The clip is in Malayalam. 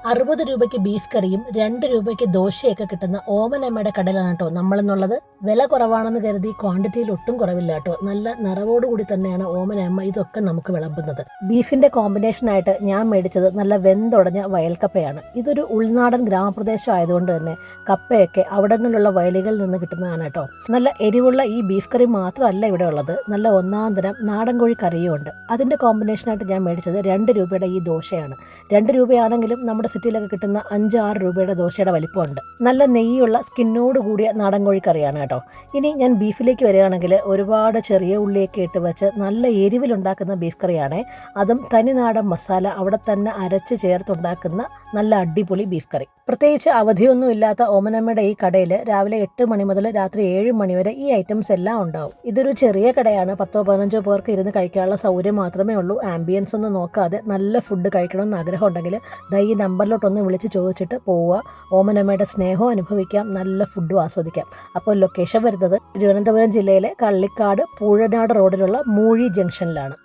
60 രൂപയ്ക്ക് ബീഫ് കറിയും 2 രൂപയ്ക്ക് ദോശയൊക്കെ കിട്ടുന്ന ഓമനമ്മയുടെ കടയിലാണ് കേട്ടോ നമ്മളെന്നുള്ളത്. വില കുറവാണെന്ന് കരുതി ക്വാണ്ടിറ്റിയിൽ ഒട്ടും കുറവില്ല കേട്ടോ. നല്ല നിറവോടുകൂടി തന്നെയാണ് ഓമനമ്മ ഇതൊക്കെ നമുക്ക് വിളമ്പുന്നത്. ബീഫിന്റെ കോമ്പിനേഷനായിട്ട് ഞാൻ മേടിച്ചത് നല്ല വെന്തുടഞ്ഞ വയൽക്കപ്പയാണ്. ഇതൊരു ഉൾനാടൻ ഗ്രാമപ്രദേശം ആയതുകൊണ്ട് തന്നെ കപ്പയൊക്കെ അവിടങ്ങളിലുള്ള വയലുകളിൽ നിന്ന് കിട്ടുന്നതാണ് കേട്ടോ. നല്ല എരിവുള്ള ഈ ബീഫ് കറി മാത്രമല്ല ഇവിടെ ഉള്ളത്, നല്ല ഒന്നാം തരം നാടൻ കോഴി കറിയും ഉണ്ട്. അതിന്റെ കോമ്പിനേഷനായിട്ട് ഞാൻ മേടിച്ചത് 2 രൂപയുടെ ഈ ദോശയാണ്. 2 രൂപയാണെങ്കിലും നമ്മുടെ സിറ്റിയിലൊക്കെ കിട്ടുന്ന 5-6 രൂപയുടെ ദോശയുടെ വലിപ്പമുണ്ട്. നല്ല നെയ്യുള്ള സ്കിന്നോട് കൂടിയ നാടൻ കോഴി കറിയാണ് കേട്ടോ. ഇനി ഞാൻ ബീഫിലേക്ക് വരികയാണെങ്കിൽ ഒരുപാട് ചെറിയ ഉള്ളിയൊക്കെ ഇട്ട് വെച്ച് നല്ല എരിവിലുണ്ടാക്കുന്ന ബീഫ് കറിയാണേ. അതും തനിനാടൻ മസാല അവിടെ തന്നെ അരച്ച് ചേർത്തുണ്ടാക്കുന്ന നല്ല അടിപൊളി ബീഫ് കറി. പ്രത്യേകിച്ച് അവധിയൊന്നും ഇല്ലാത്ത ഓമനമ്മയുടെ ഈ കടയിൽ രാവിലെ 8 മണി മുതൽ രാത്രി 7 മണി വരെ ഈ ഐറ്റംസ് എല്ലാം ഉണ്ടാവും. ഇതൊരു ചെറിയ കടയാണ്. 10-15 പേർക്ക് ഇരുന്ന് കഴിക്കാനുള്ള സൗകര്യം മാത്രമേ ഉള്ളൂ. ആംബിയൻസ് ഒന്നും നോക്കാതെ നല്ല ഫുഡ് കഴിക്കണമെന്ന് ആഗ്രഹം ഉണ്ടെങ്കിൽ ഈ നമ്പറിലോട്ടൊന്ന് വിളിച്ച് ചോദിച്ചിട്ട് പോവുക. ഓമനമ്മയുടെ സ്നേഹവും അനുഭവിക്കാം, നല്ല ഫുഡും ആസ്വദിക്കാം. അപ്പോൾ ലൊക്കേഷൻ വരുന്നത് തിരുവനന്തപുരം ജില്ലയിലെ കള്ളിക്കാട് പൂഴനാട് റോഡിലുള്ള മൂഴി ജംഗ്ഷനിലാണ്.